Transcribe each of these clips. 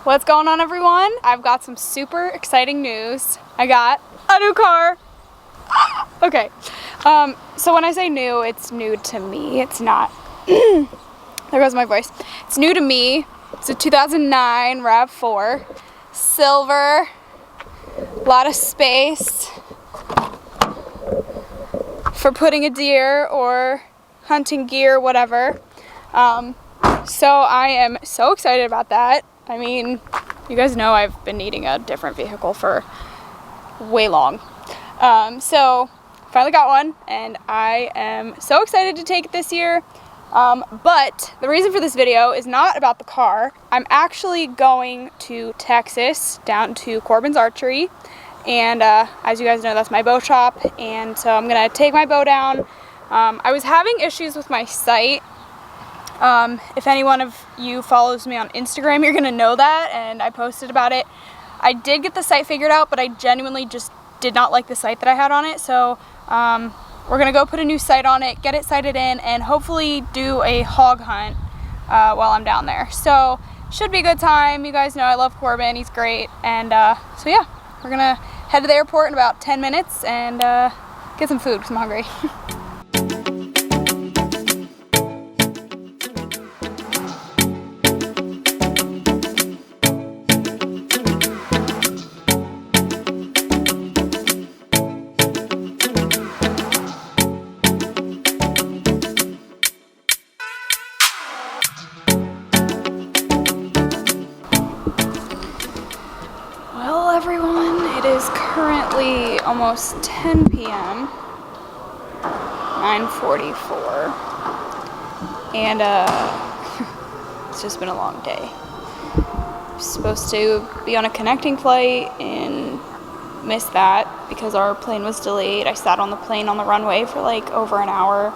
What's going on, everyone? I've got some super exciting news. I got a new car. Okay, so when I say new, it's new to me. It's not, there goes my voice. It's new to me. It's a 2009 RAV4, silver, a lot of space for putting a deer or hunting gear, whatever. So I am so excited about that. I mean, you guys know I've been needing a different vehicle for way long. So finally got one, and I am so excited to take it this year. But the reason for this video is not about the car. I'm actually going to Texas, down to Corbin's Archery. And as you guys know, that's my bow shop. And so I'm gonna take my bow down. I was having issues with my sight. If any one of you follows me on Instagram, you're gonna know that, and I posted about it. I did get the sight figured out, but I genuinely just did not like the sight that I had on it. So we're gonna go put a new sight on it, get it sighted in, and hopefully do a hog hunt while I'm down there. So should be a good time. You guys know I love Corbin, he's great. And so yeah, we're gonna head to the airport in about 10 minutes and get some food because I'm hungry. Well, everyone, it is currently almost 10 p.m. 9:44, and it's just been a long day. I'm supposed to be on a connecting flight and missed that because our plane was delayed. I sat on the plane on the runway for like over an hour,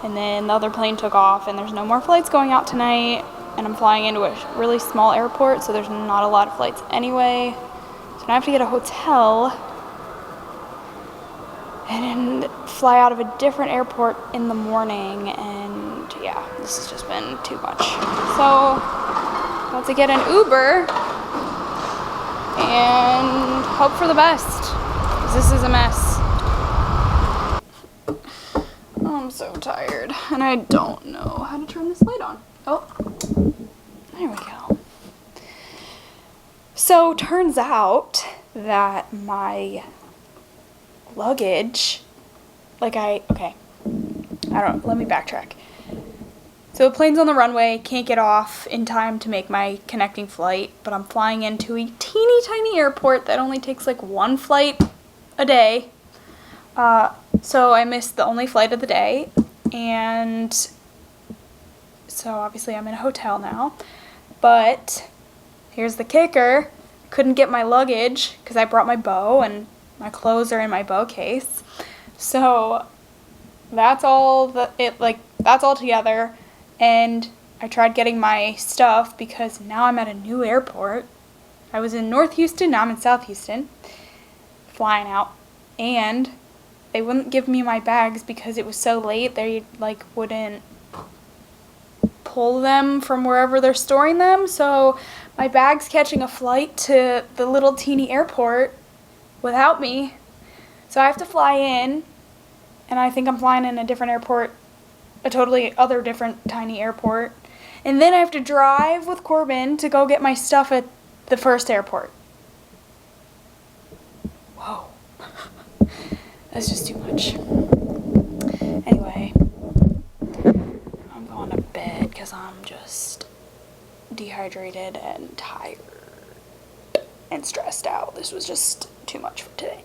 and then the other plane took off, and there's no more flights going out tonight. And I'm flying into a really small airport, so there's not a lot of flights anyway. So now I have to get a hotel and then fly out of a different airport in the morning. And yeah, this has just been too much. So about to get an Uber and hope for the best, because this is a mess. I'm so tired, and I don't know how to turn this light on. Oh, there we go. So turns out that my luggage, let me backtrack. So the plane's on the runway, can't get off in time to make my connecting flight, but I'm flying into a teeny tiny airport that only takes like one flight a day. So I missed the only flight of the day, and so obviously I'm in a hotel now. But here's the kicker: couldn't get my luggage because I brought my bow and my clothes are in my bow case. So that's all that's all together. And I tried getting my stuff because now I'm at a new airport. I was in North Houston, now I'm in South Houston, flying out, and they wouldn't give me my bags because it was so late. They wouldn't pull them from wherever they're storing them. So my bag's catching a flight to the little teeny airport without me. So I have to fly in, and I think I'm flying in a different airport, a totally other different tiny airport. And then I have to drive with Corbin to go get my stuff at the first airport. Whoa. That's just too much. Anyway, I'm going to bed because I'm just dehydrated and tired and stressed out. This was just too much for today.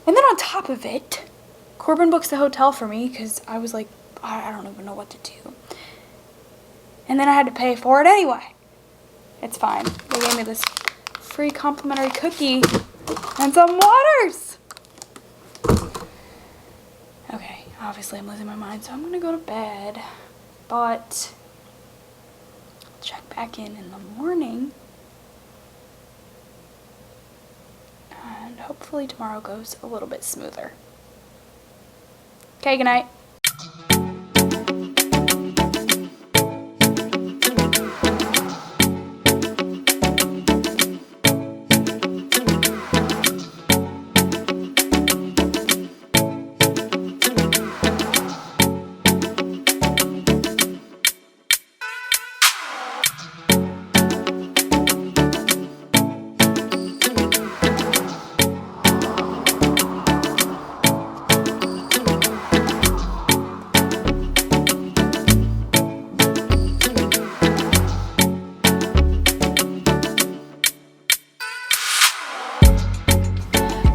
And then on top of it, Corbin books the hotel for me because I was like, I don't even know what to do. And then I had to pay for it anyway. It's fine. They gave me this free complimentary cookie and some waters. Okay, obviously I'm losing my mind, so I'm gonna go to bed, but I'll check back in the morning, and hopefully tomorrow goes a little bit smoother. Okay, good night.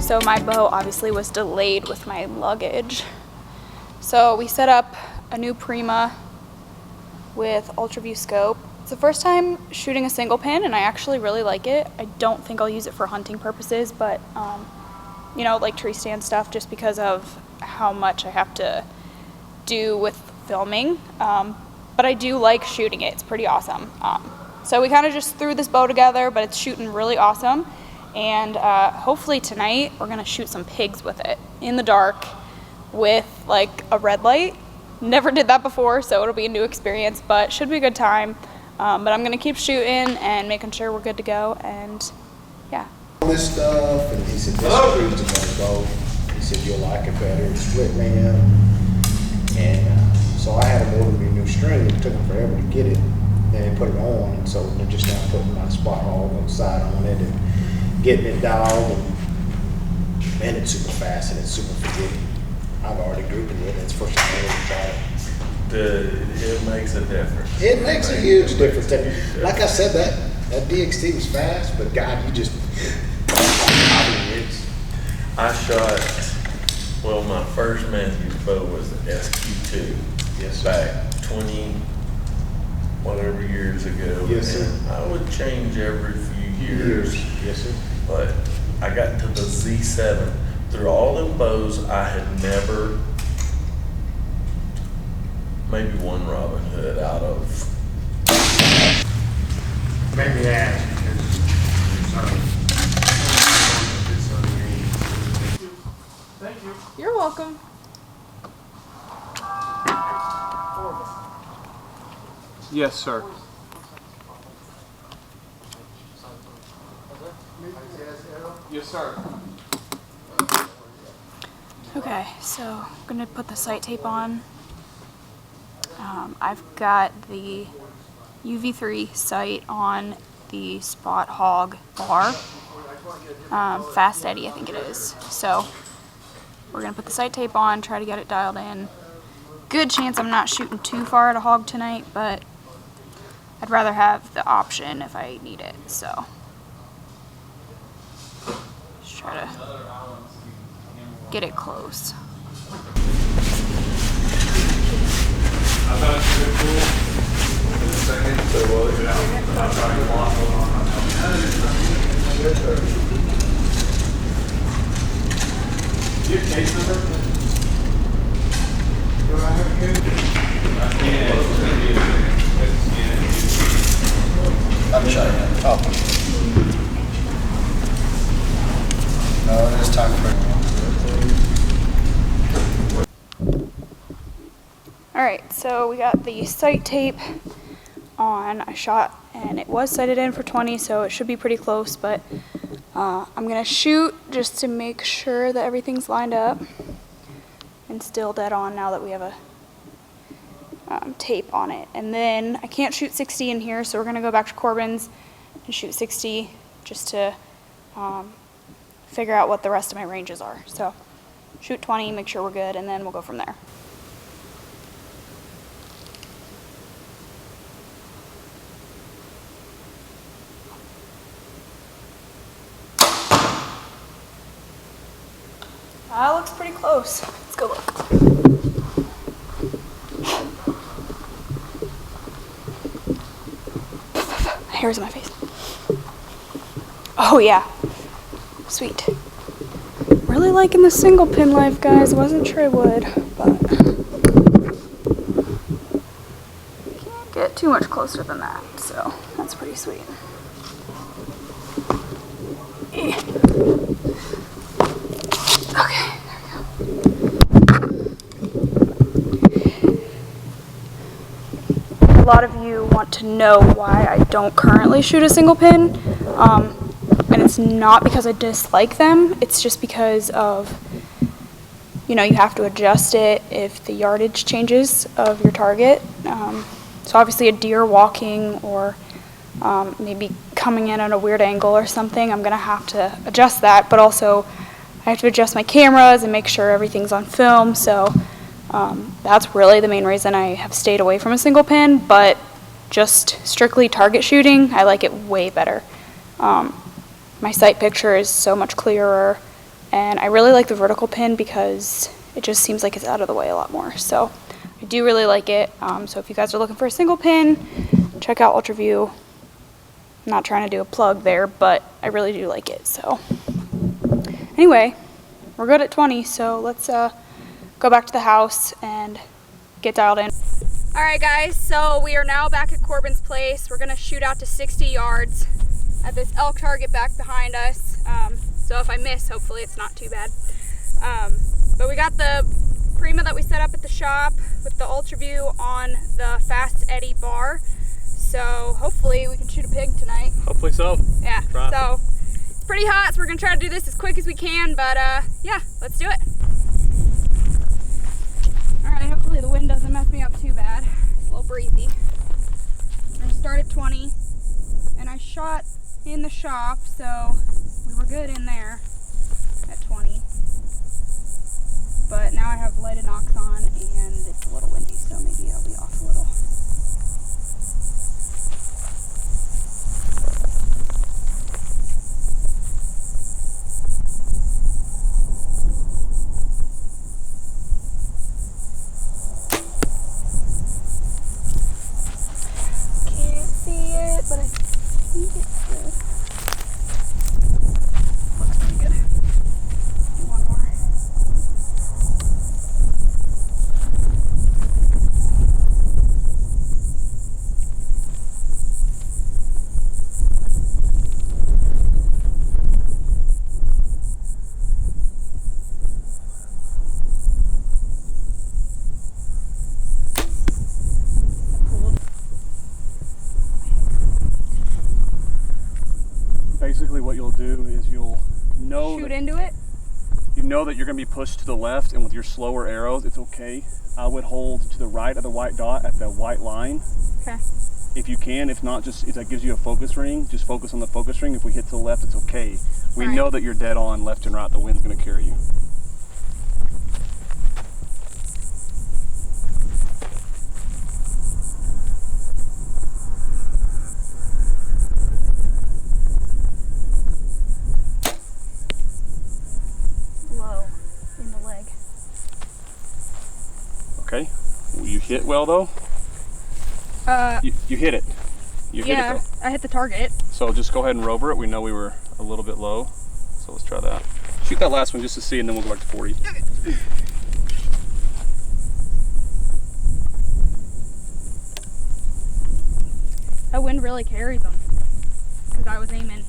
so my bow obviously was delayed with my luggage. So we set up a new Prima with ultra view scope. It's the first time shooting a single pin and I actually really like it. I don't think I'll use it for hunting purposes, but you know, like tree stand stuff, just because of how much I have to do with filming. But I do like shooting it. It's pretty awesome. So we kind of just threw this bow together, but it's shooting really awesome. And hopefully tonight we're gonna shoot some pigs with it in the dark with like a red light. Never did that before, so it'll be a new experience, but should be a good time. But I'm gonna keep shooting and making sure we're good to go, and yeah. All this stuff, and he said, this cruise is gonna go. He said, you'll like it better. It's split rim. And so I had him order me a new string. It took him forever to get it. Then he put it on, and so they're just now putting my spot hog on the side on it and getting it dialed. And man, it's super fast and it's super forgiving. I've already grouped it. It's the first time I ever tried it. It makes a difference. It makes a huge difference. Like I said, that DXT was fast, but God, you just, I shot, well, my first Matthews bow was the SQ2. Yes, back 20 whatever years ago. Yes, sir. And I would change every few years. Yes, sir. But I got to the Z7. Through all them bows, I had never, maybe one Robin Hood out of. Maybe ask Thank you. You're welcome. Yes, sir. Yes, sir. Okay, so I'm gonna put the sight tape on. I've got the UV3 sight on the Spot Hog bar. Fast Eddie, I think it is. So we're gonna put the sight tape on, try to get it dialed in. Good chance I'm not shooting too far at a hog tonight, but I'd rather have the option if I need it, so. Just try to get it close. I thought it was really cool. In a second, so we'll leave it out. I'm trying to block it on. Do you have case number? Do I have a case? I'm sorry. Oh. No, it's time for Alright, so we got the sight tape on. I shot and it was sighted in for 20, so it should be pretty close, but I'm gonna shoot just to make sure that everything's lined up and still dead on now that we have a tape on it. And then I can't shoot 60 in here, so we're gonna go back to Corbin's and shoot 60 just to figure out what the rest of my ranges are. So shoot 20, make sure we're good, and then we'll go from there. That looks pretty close. Let's go look. Hairs in my face. Oh yeah. Sweet. Really liking the single pin life, guys. Wasn't sure I would, but can't get too much closer than that, so that's pretty sweet. Yeah. Okay, there we go. A lot of you want to know why I don't currently shoot a single pin, and it's not because I dislike them, it's just because of, you know, you have to adjust it if the yardage changes of your target. So obviously a deer walking or maybe coming in at a weird angle or something, I'm gonna have to adjust that, but also I have to adjust my cameras and make sure everything's on film, so that's really the main reason I have stayed away from a single pin, but just strictly target shooting, I like it way better. My sight picture is so much clearer, And I really like the vertical pin because it just seems like it's out of the way a lot more. So I do really like it. So if you guys are looking for a single pin, check out UltraView. I'm not trying to do a plug there, but I really do like it. So anyway, we're good at 20, so let's go back to the house and get dialed in. All right, guys, so we are now back at Corbin's place. We're gonna shoot out to 60 yards at this elk target back behind us. So if I miss, hopefully it's not too bad. But we got the Prima that we set up at the shop with the UltraView on the Fast Eddy bar. So hopefully we can shoot a pig tonight. Hopefully so. Yeah, so it's pretty hot, so we're gonna try to do this as quick as we can, but yeah, let's do it. All right, hopefully the wind doesn't mess me up too bad. It's a little breezy. We're gonna start at 20, and I shot in the shop, so we were good in there at 20. But now I have lighted knocks on, and it's a little windy, so maybe I'll be off a little. But I think it's good. Looks pretty good. Do one more. Basically what you'll do is you'll know Shoot into it? you know that you're going to be pushed to the left, and with your slower arrows it's okay. I would hold to the right of the white dot at the white line. Okay. If you can. If not, just if that gives you a focus ring, just focus on the focus ring. If we hit to the left, it's okay. We Right. know that you're dead on left and right. The wind's going to carry you. Low in the leg. Okay. You hit well though. You hit it. You hit it Yeah, though. I hit the target. So just go ahead and rover it. We know we were a little bit low, so let's try that. Shoot that last one just to see, and then we'll go back to 40. Okay. That wind really carries them, because I was aiming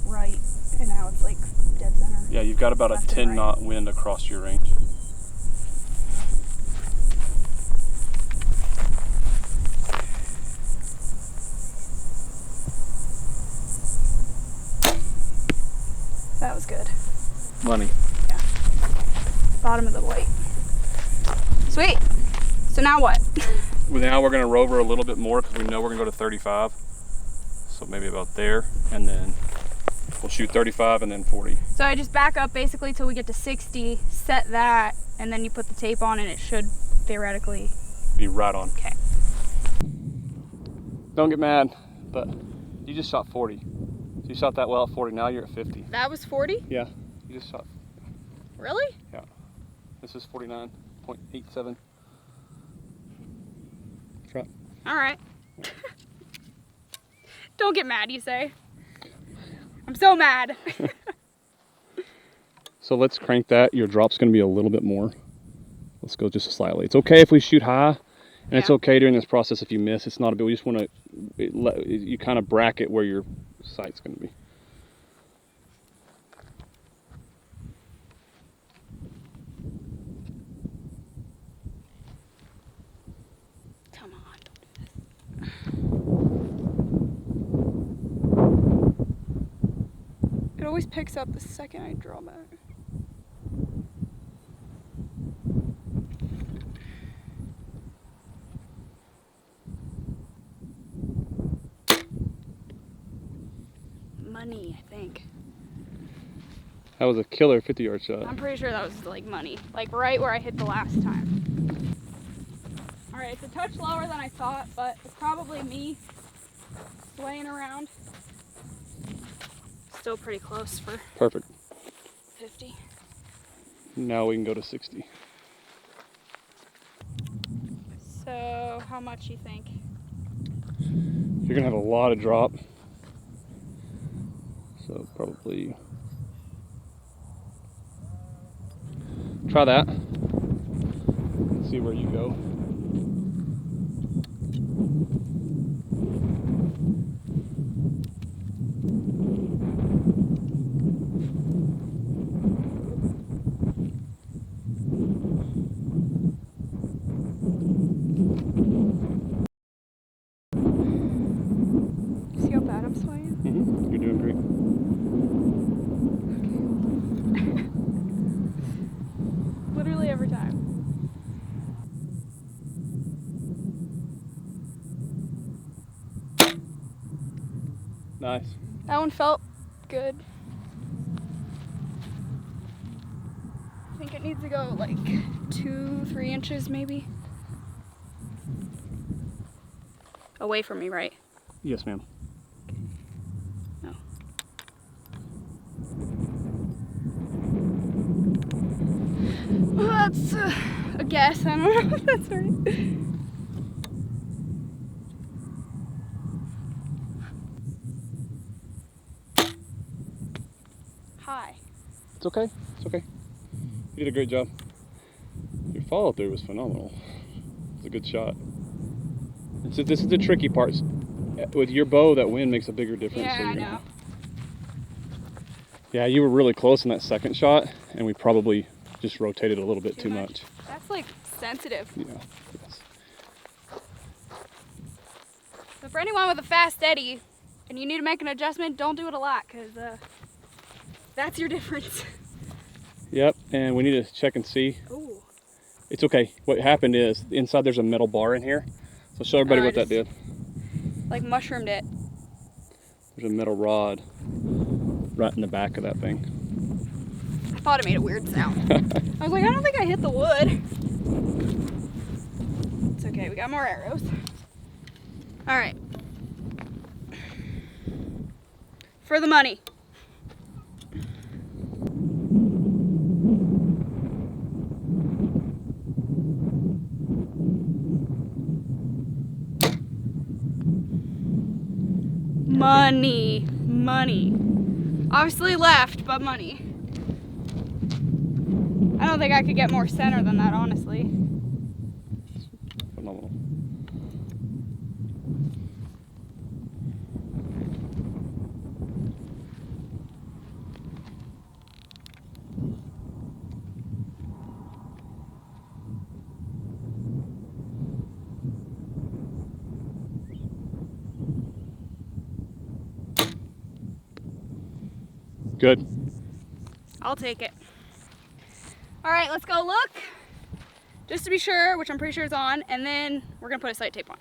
right, and now it's like dead center. Yeah, you've got about a Left and 10 right. knot wind across your range. That was good. Money. Yeah. Bottom of the white. Sweet. So now what? Well, now we're going to rover a little bit more because we know we're going to go to 35. So maybe about there, and then we'll shoot 35 and then 40. So I just back up basically till we get to 60, set that, and then you put the tape on and it should theoretically Be right on. okay. Don't get mad, but you just shot 40. So you shot that well at 40, now you're at 50. That was 40? Yeah, you just shot. Really? Yeah. This is 49.87. Try. All right. Don't get mad, you say. I'm so mad. So let's crank that. Your drop's going to be a little bit more. Let's go just slightly. It's okay if we shoot high, and it's Yeah. okay during this process if you miss. It's not a big. We just want to. You kind of bracket where your sight's going to be. Come on, don't do this. It always picks up the second I draw back. Money, I think. That was a killer 50-yard shot. I'm pretty sure that was like money. Like right where I hit the last time. Alright, it's a touch lower than I thought, but it's probably me swaying around. still pretty close for Perfect. 50. Now we can go to 60. So how much you think? You're gonna have a lot of drop. So probably try that. See where you go. See how bad I'm swaying? You're doing great. Literally every time. Nice. That one felt good. I think it needs to go like 2-3 inches maybe. Away from me, right? Yes, ma'am. No. Well, that's a guess. I don't know if that's right. Hi. It's okay. It's okay. You did a great job. Your follow through was phenomenal. It was a good shot. This is the tricky part. With your bow, that wind makes a bigger difference. Yeah, so I you're know. Yeah, you were really close in that second shot, and we probably just rotated a little bit too much. That's like sensitive. Yeah. Yes. So for anyone with a fast steady and you need to make an adjustment, don't do it a lot because that's your difference. Yep, and we need to check and see. Ooh. It's okay. What happened is, inside there's a metal bar in here. So show everybody what that did. Like mushroomed it. There's a metal rod right in the back of that thing. I thought it made a weird sound. I was like, I don't think I hit the wood. It's okay, we got more arrows. All right. For the money. Money. Money. Obviously left, but money. I don't think I could get more center than that, honestly. Phenomenal. Good. I'll take it. All right, let's go look. Just to be sure, which I'm pretty sure is on, and then we're gonna put a sight tape on.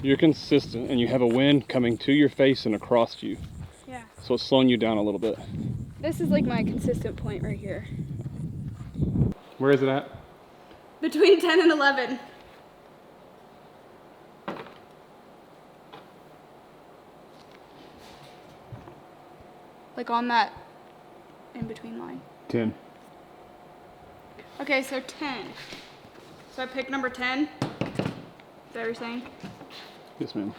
You're consistent and you have a wind coming to your face and across you. Yeah. So it's slowing you down a little bit. This is like my consistent point right here. Where is it at? Between 10 and 11. Like on that in between line. 10. Okay, so 10. So I pick number 10. Is that what you're saying? Yes, ma'am.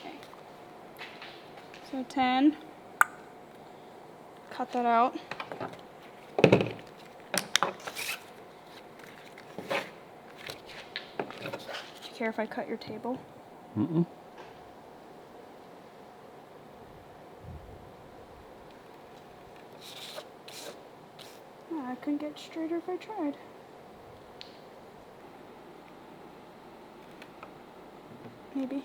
Okay. So 10. Cut that out. Do you care if I cut your table? Mm-mm. Oh, I couldn't get straighter if I tried. Maybe.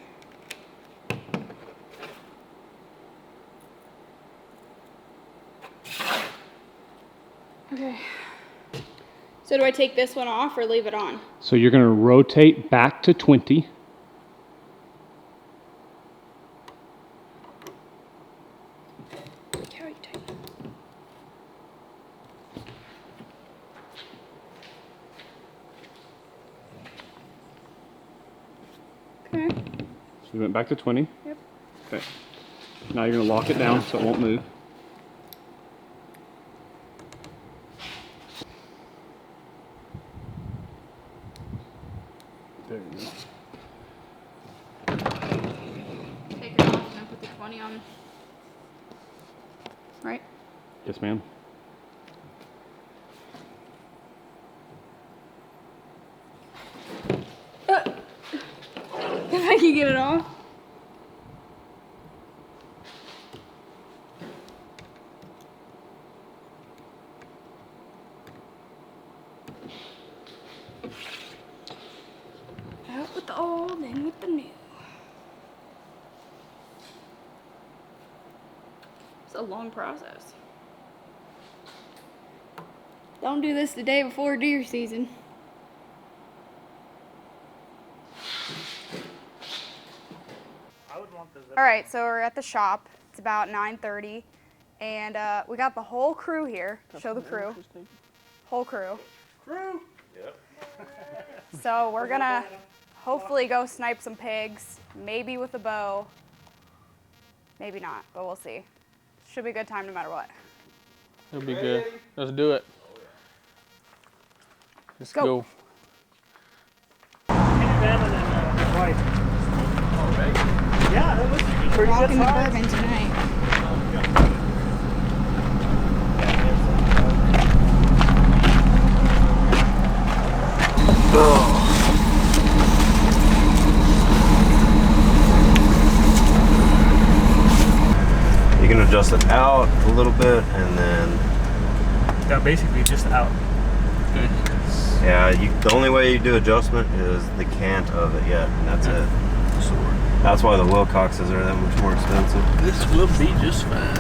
Okay. So do I take this one off or leave it on? So you're going to rotate back to 20. Look how you tighten. Okay. We went back to 20. Yep. Okay. Now you're gonna lock it down so it won't move. There you go. Take it off and then put the 20 on. Right? Yes, ma'am. If I can get it off. Out with the old, in with the new. It's a long process. Don't do this the day before deer season. All right, so we're at the shop. It's about 9:30, and we got the whole crew here. Show the crew. Whole crew. Yep. So we're gonna hopefully go snipe some pigs, maybe with a bow. Maybe not, but we'll see. Should be a good time no matter what. It'll be good. Let's do it. Let's Go. go. Yeah, that was pretty good Rocking the size. bourbon tonight. You can adjust it out a little bit and then, Yeah, basically just out. yeah, the only way you do adjustment is the cant of it yet, and that's it. That's why the Wilcoxes are that much more expensive. This will be just fine.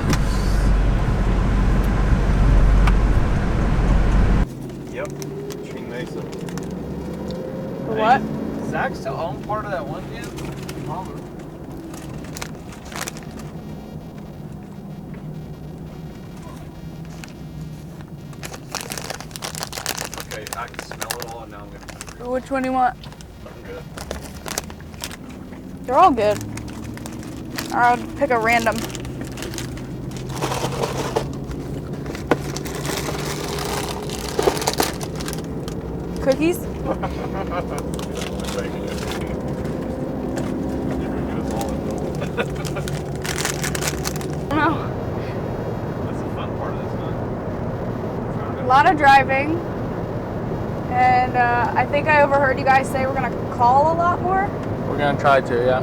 Yep, Sheen Mesa. For what? Zach still own part of that one dude? Okay, I can smell it all and now I'm gonna Which one do you want? I'm good. They're all good. Or I'll pick a random. Cookies? No. That's the fun part of this hunt. A lot of driving. And I think I overheard you guys say we're gonna call a lot more. We're gonna try to, yeah.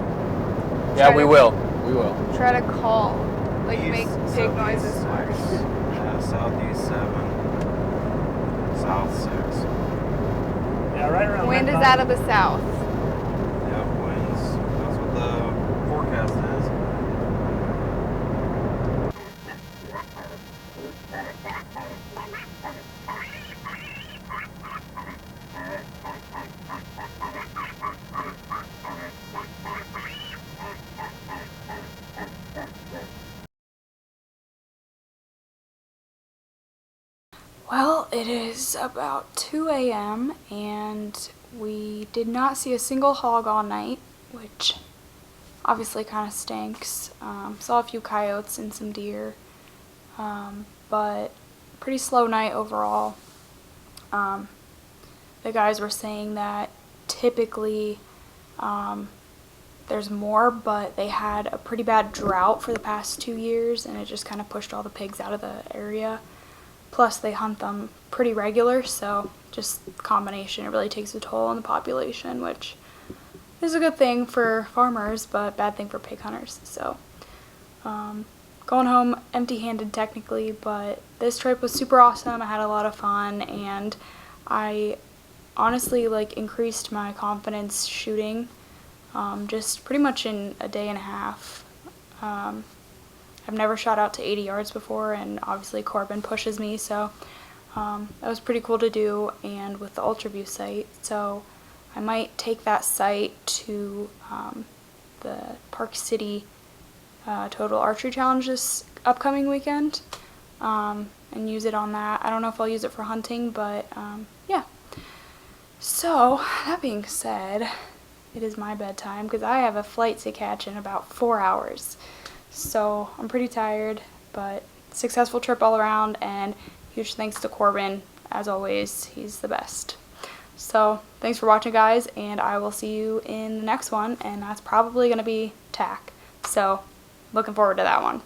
Yeah, Try we to- will. We will. Try to call. Like make East, pig southeast noises. 6, southeast 7, south 6. Yeah, right around Wind is that out of the south. Yep, winds. That's what the forecast is. Well, it is about 2 a.m. and we did not see a single hog all night, which obviously kind of stinks. Saw a few coyotes and some deer, but pretty slow night overall. The guys were saying that typically there's more, but they had a pretty bad drought for the past 2 years and it just kind of pushed all the pigs out of the area. Plus they hunt them pretty regular, so just combination, it really takes a toll on the population, which is a good thing for farmers, but bad thing for pig hunters. So going home empty-handed technically, but this trip was super awesome. I had a lot of fun, and I honestly increased my confidence shooting just pretty much in a day and a half. I've never shot out to 80 yards before, and obviously Corbin pushes me, so that was pretty cool to do, and with the UltraView sight. So I might take that sight to the Park City Total Archery Challenge this upcoming weekend and use it on that. I don't know if I'll use it for hunting, but yeah. So that being said, it is my bedtime because I have a flight to catch in about 4 hours. So I'm pretty tired, but successful trip all around, and huge thanks to Corbin. As always, he's the best. So thanks for watching, guys, and I will see you in the next one, and that's probably going to be tack. So looking forward to that one.